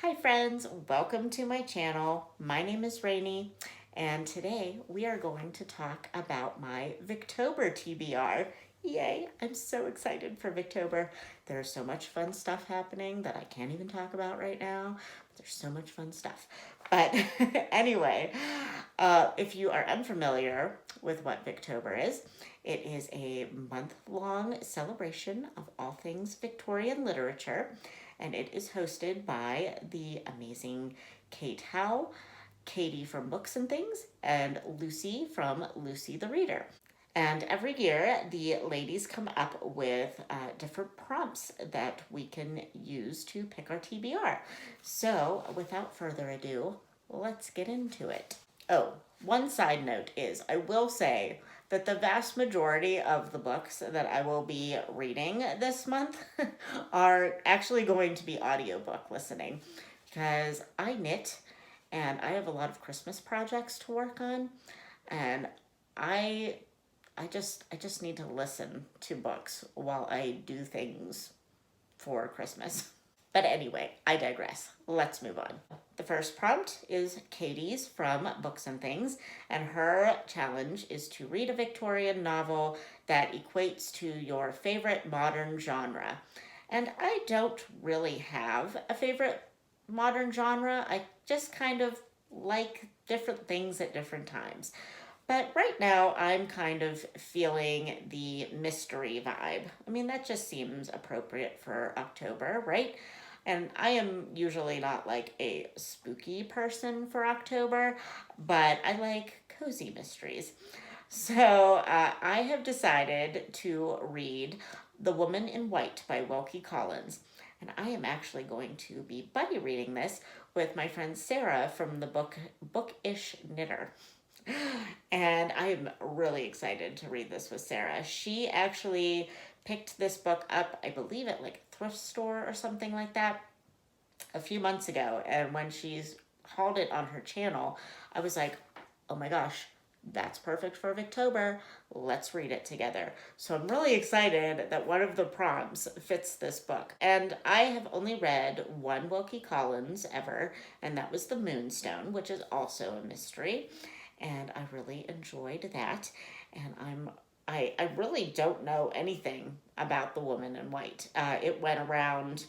Hi friends, welcome to my channel. My name is Rainey and today we are going to talk about my Victober TBR. Yay, I'm so excited for Victober. There's so much fun stuff happening that I can't even talk about right now. There's so much fun stuff. But anyway, if you are unfamiliar with what Victober is, it is a month-long celebration of all things Victorian literature, and it is hosted by the amazing Kate Howe, Katie from Books and Things, and Lucy from Lucy the Reader. And every year, the ladies come up with different prompts that we can use to pick our TBR. So, without further ado, let's get into it. Oh, one side note is I will say that the vast majority of the books that I will be reading this month are actually going to be audiobook listening because I knit and I have a lot of Christmas projects to work on, and I I just need to listen to books while I do things for Christmas. But anyway, I digress. Let's move on. The first prompt is Katie's from Books and Things, and her challenge is to read a Victorian novel that equates to your favorite modern genre. And I don't really have a favorite modern genre. I just kind of like different things at different times. But right now, I'm kind of feeling the mystery vibe. I mean, that just seems appropriate for October, right? And I am usually not like a spooky person for October, but I like cozy mysteries. So I have decided to read The Woman in White by Wilkie Collins. And I am actually going to be buddy reading this with my friend Sarah from the Bookish Knitter. And I'm really excited to read this with Sarah. She actually picked this book up, I believe, at like a thrift store or something like that a few months ago. And when she's hauled it on her channel, I was like, oh my gosh, that's perfect for Victober. Let's read it together. So I'm really excited that one of the prompts fits this book. And I have only read one Wilkie Collins ever, and that was The Moonstone, which is also a mystery. And I really enjoyed that. And I really don't know anything about The Woman in White. It went around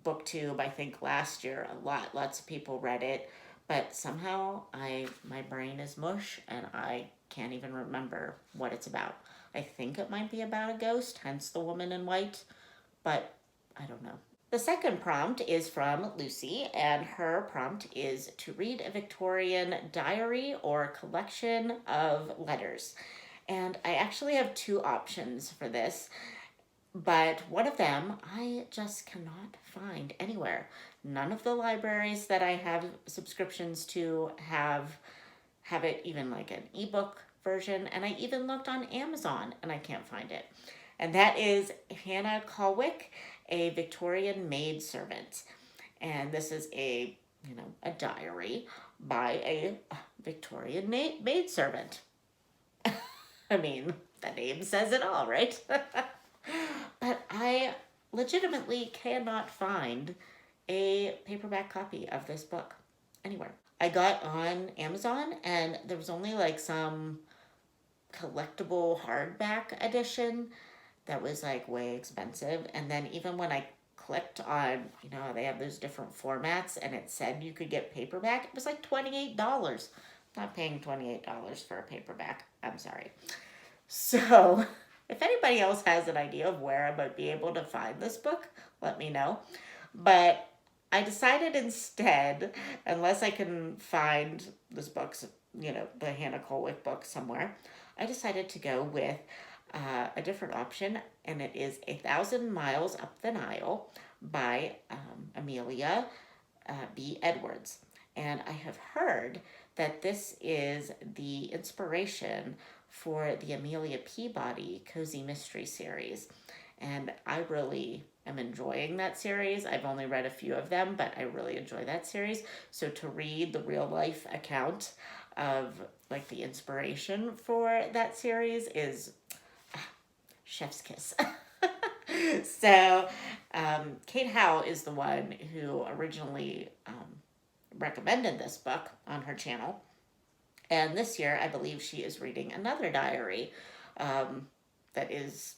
booktube, I think, last year a lot. Lots of people read it, but somehow my brain is mush and I can't even remember what it's about. I think it might be about a ghost, hence The Woman in White, but I don't know. The second prompt is from Lucy, and her prompt is to read a Victorian diary or collection of letters. And I actually have two options for this, but one of them I just cannot find anywhere. None of the libraries that I have subscriptions to have it, even like an ebook version, and I even looked on Amazon and I can't find it. And that is Hannah Colwick, a Victorian maidservant. And this is a diary by a Victorian maidservant. I mean, the name says it all, right? But I legitimately cannot find a paperback copy of this book anywhere. I got on Amazon and there was only like some collectible hardback edition that was like way expensive. And then even when I clicked on, they have those different formats and it said you could get paperback, it was like $28. I'm not paying $28 for a paperback. I'm sorry. So, if anybody else has an idea of where I might be able to find this book, let me know. But I decided instead, unless I can find this book, the Hannah Colwick book somewhere, I decided to go with a different option, and it is 1,000 Miles Up the Nile by Amelia B. Edwards. And I have heard that this is the inspiration for the Amelia Peabody Cozy Mystery series. And I really am enjoying that series. I've only read a few of them, but I really enjoy that series. So to read the real life account of like the inspiration for that series is chef's kiss. So, Kate Howe is the one who originally recommended this book on her channel. And this year, I believe she is reading another diary that is,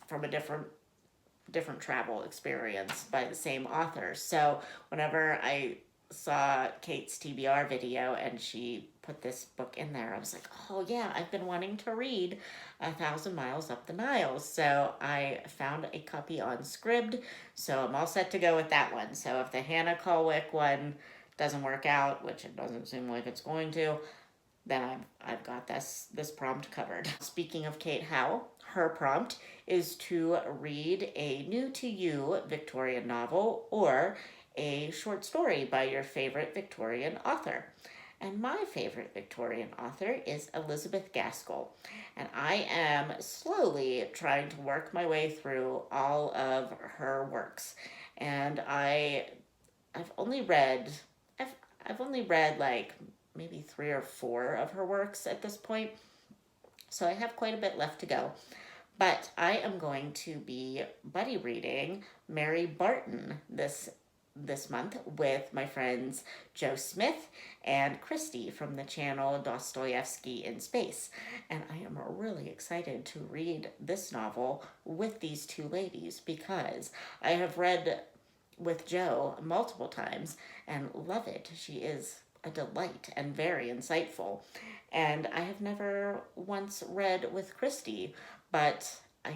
from a different travel experience by the same author. So whenever I saw Kate's TBR video and she put this book in there, I was like, oh yeah, I've been wanting to read 1,000 Miles Up the Nile. So I found a copy on Scribd, so I'm all set to go with that one. So if the Hannah Colwick one doesn't work out, which it doesn't seem like it's going to, then I've got this prompt covered. Speaking of Kate Howe, her prompt is to read a new to you Victorian novel or a short story by your favorite Victorian author. And my favorite Victorian author is Elizabeth Gaskell. And I am slowly trying to work my way through all of her works. And I've only read like maybe 3 or 4 of her works at this point. So I have quite a bit left to go. But I am going to be buddy reading Mary Barton this month with my friends Joe Smith and Christy from the channel Dostoyevsky in Space. And I am really excited to read this novel with these two ladies because I have read with Joe multiple times and love it. She is a delight and very insightful. And I have never once read with Christy, but I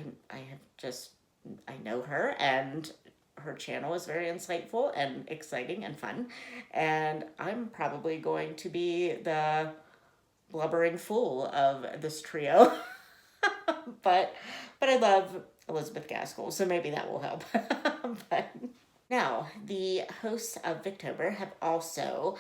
know her, and her channel is very insightful and exciting and fun. And I'm probably going to be the blubbering fool of this trio. but I love Elizabeth Gaskell, so maybe that will help. But now, the hosts of Victober have also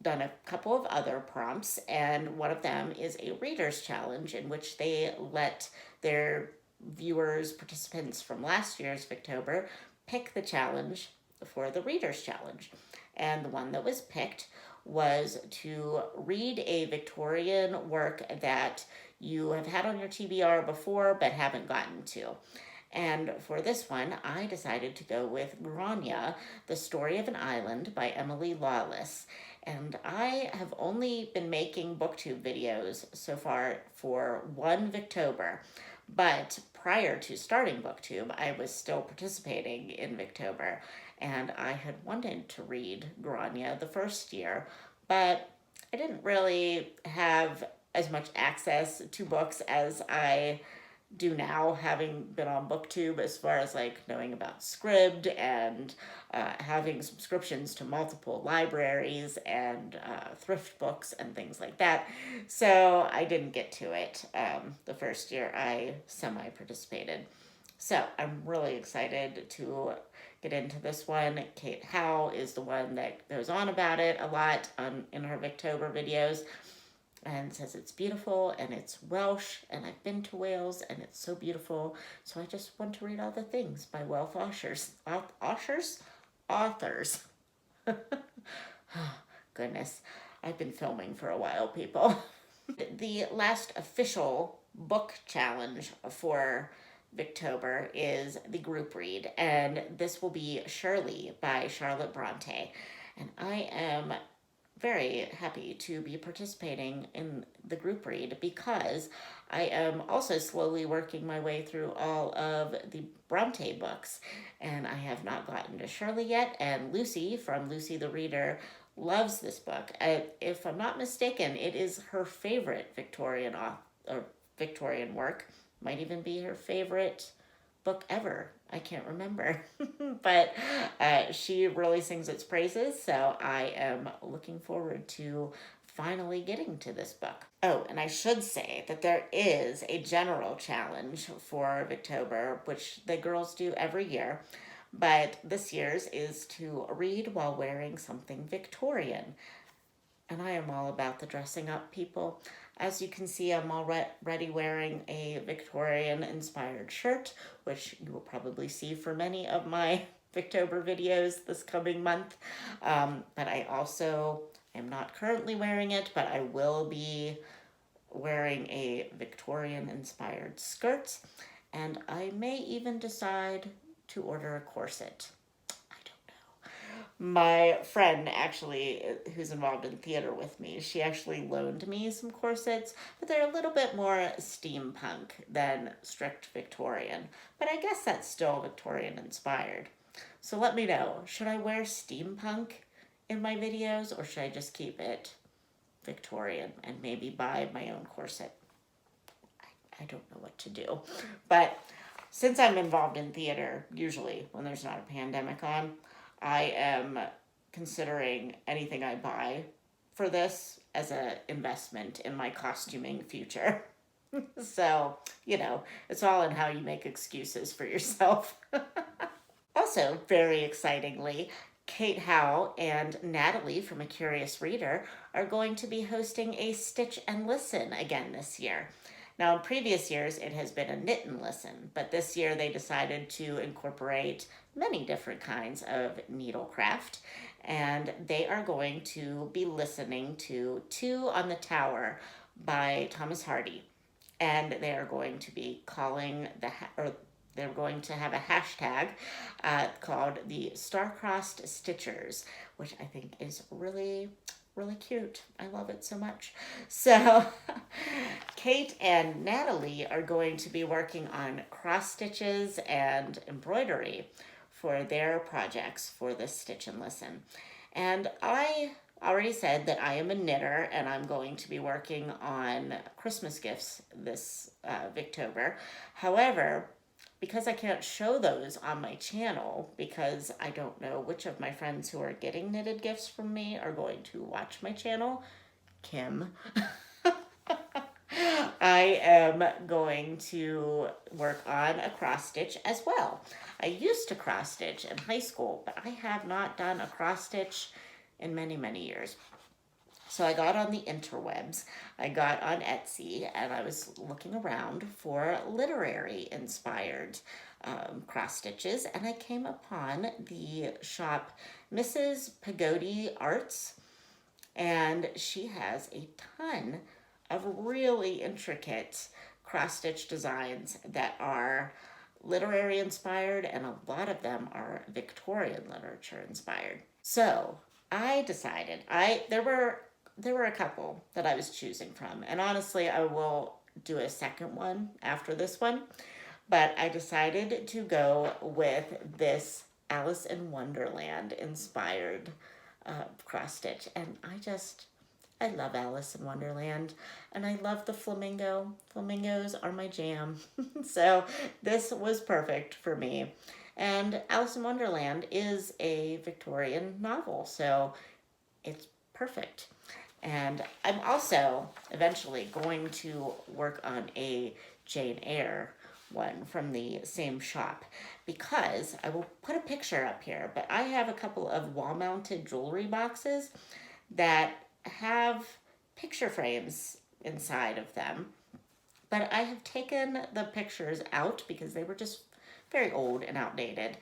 done a couple of other prompts, and one of them is a reader's challenge in which they let their viewers, participants from last year's Victober, pick the challenge for the reader's challenge. And the one that was picked was to read a Victorian work that you have had on your TBR before but haven't gotten to. And for this one, I decided to go with Grania, The Story of an Island by Emily Lawless. And I have only been making booktube videos so far for one Victober. But prior to starting booktube, I was still participating in Victober. And I had wanted to read Grania the first year, but I didn't really have as much access to books as I do now, having been on booktube, as far as like knowing about Scribd and having subscriptions to multiple libraries and thrift books and things like that. So I didn't get to it the first year I semi-participated. So I'm really excited to get into this one. Kate Howe is the one that goes on about it a lot in her Victober videos, and says it's beautiful and it's Welsh, and I've been to Wales and it's so beautiful. So I just want to read all the things by Welsh authors. Goodness, I've been filming for a while, people. The last official book challenge for Victober is the group read, and this will be Shirley by Charlotte Bronte. And I am very happy to be participating in the group read because I am also slowly working my way through all of the Bronte books, and I have not gotten to Shirley yet, and Lucy from Lucy the Reader loves this book. If I'm not mistaken, it is her favorite Victorian work. Might even be her favorite book ever. I can't remember. But she really sings its praises, so I am looking forward to finally getting to this book. Oh, and I should say that there is a general challenge for Victober, which the girls do every year, but this year's is to read while wearing something Victorian. And I am all about the dressing up, people. As you can see, I'm already wearing a Victorian-inspired shirt, which you will probably see for many of my Victober videos this coming month. But I also am not currently wearing it, but I will be wearing a Victorian-inspired skirt. and I may even decide to order a corset. I don't know. My friend, actually, who's involved in theater with me, she actually loaned me some corsets, but they're a little bit more steampunk than strict Victorian. But I guess that's still Victorian inspired. So let me know, should I wear steampunk in my videos, or should I just keep it Victorian and maybe buy my own corset? I don't know what to do. But since I'm involved in theater, usually when there's not a pandemic on, I am considering anything I buy for this as an investment in my costuming future. So, it's all in how you make excuses for yourself. Also, very excitingly, Kate Howe and Natalie from A Curious Reader are going to be hosting a Stitch and Listen again this year. Now, in previous years, it has been a knit and listen, but this year they decided to incorporate many different kinds of needlecraft, and they are going to be listening to Two on the Tower by Thomas Hardy, and they are going to be calling they're going to have a hashtag called the Star-Crossed Stitchers, which I think is really, really cute. I love it so much. So Kate and Natalie are going to be working on cross stitches and embroidery for their projects for this Stitch and Listen. And I already said that I am a knitter, and I'm going to be working on Christmas gifts this Victober. However, because I can't show those on my channel, because I don't know which of my friends who are getting knitted gifts from me are going to watch my channel, Kim, I am going to work on a cross stitch as well. I used to cross stitch in high school, but I have not done a cross stitch in many, many years. So I got on the interwebs, I got on Etsy, and I was looking around for literary inspired cross stitches, and I came upon the shop Mrs. Pagodi Arts, and she has a ton of really intricate cross stitch designs that are literary inspired, and a lot of them are Victorian literature inspired. So I decided, there were a couple that I was choosing from, and honestly, I will do a second one after this one, but I decided to go with this Alice in Wonderland inspired cross stitch, and I love Alice in Wonderland, and I love the flamingo. Flamingos are my jam. So this was perfect for me. And Alice in Wonderland is a Victorian novel, so it's perfect. And I'm also eventually going to work on a Jane Eyre one from the same shop, because I will put a picture up here, but I have a couple of wall-mounted jewelry boxes that have picture frames inside of them, but I have taken the pictures out because they were just very old and outdated,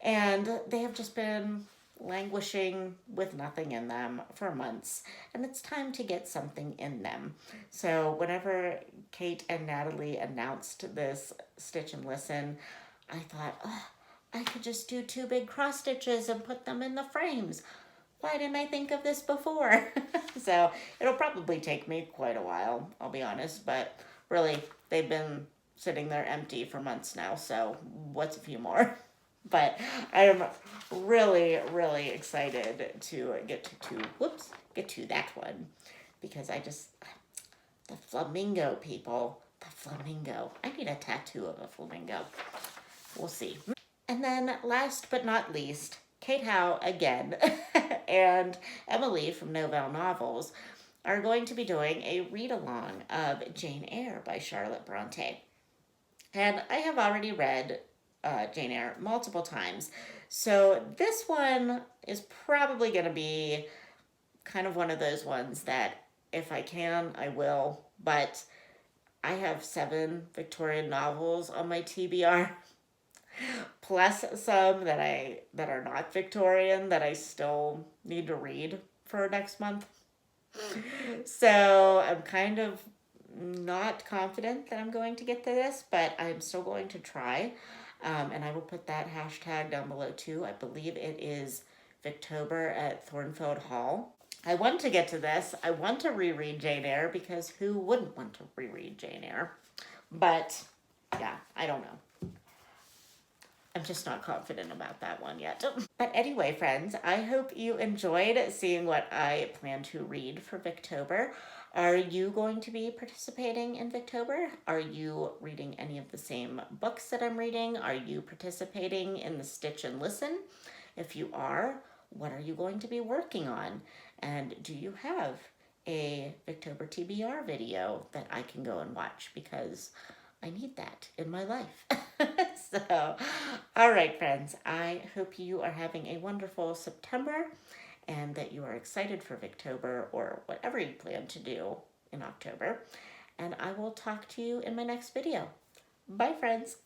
and they have just been languishing with nothing in them for months, and it's time to get something in them. So whenever Kate and Natalie announced this Stitch and Listen, I thought, oh, I could just do 2 big cross stitches and put them in the frames. Why didn't I think of this before? So it'll probably take me quite a while, I'll be honest, but really, they've been sitting there empty for months now, so what's a few more? But I am really, really excited to get to that one, because the flamingo, people, the flamingo. I need a tattoo of a flamingo. We'll see. And then last but not least, Kate Howe again and Emily from Novelle Novels are going to be doing a read-along of Jane Eyre by Charlotte Bronte. And I have already read Jane Eyre multiple times, so this one is probably going to be kind of one of those ones that if I can, I will, but I have 7 Victorian novels on my TBR, plus some that are not Victorian that I still need to read for next month. So I'm kind of not confident that I'm going to get to this, but I'm still going to try. And I will put that hashtag down below too. I believe it is Victober at Thornfield Hall. I want to get to this. I want to reread Jane Eyre because who wouldn't want to reread Jane Eyre? But yeah, I don't know. I'm just not confident about that one yet. But anyway, friends, I hope you enjoyed seeing what I plan to read for Victober. Are you going to be participating in Victober? Are you reading any of the same books that I'm reading? Are you participating in the Stitch and Listen? If you are, what are you going to be working on? And do you have a Victober TBR video that I can go and watch? Because I need that in my life. So, all right, friends, I hope you are having a wonderful September and that you are excited for Victober or whatever you plan to do in October. And I will talk to you in my next video. Bye, friends.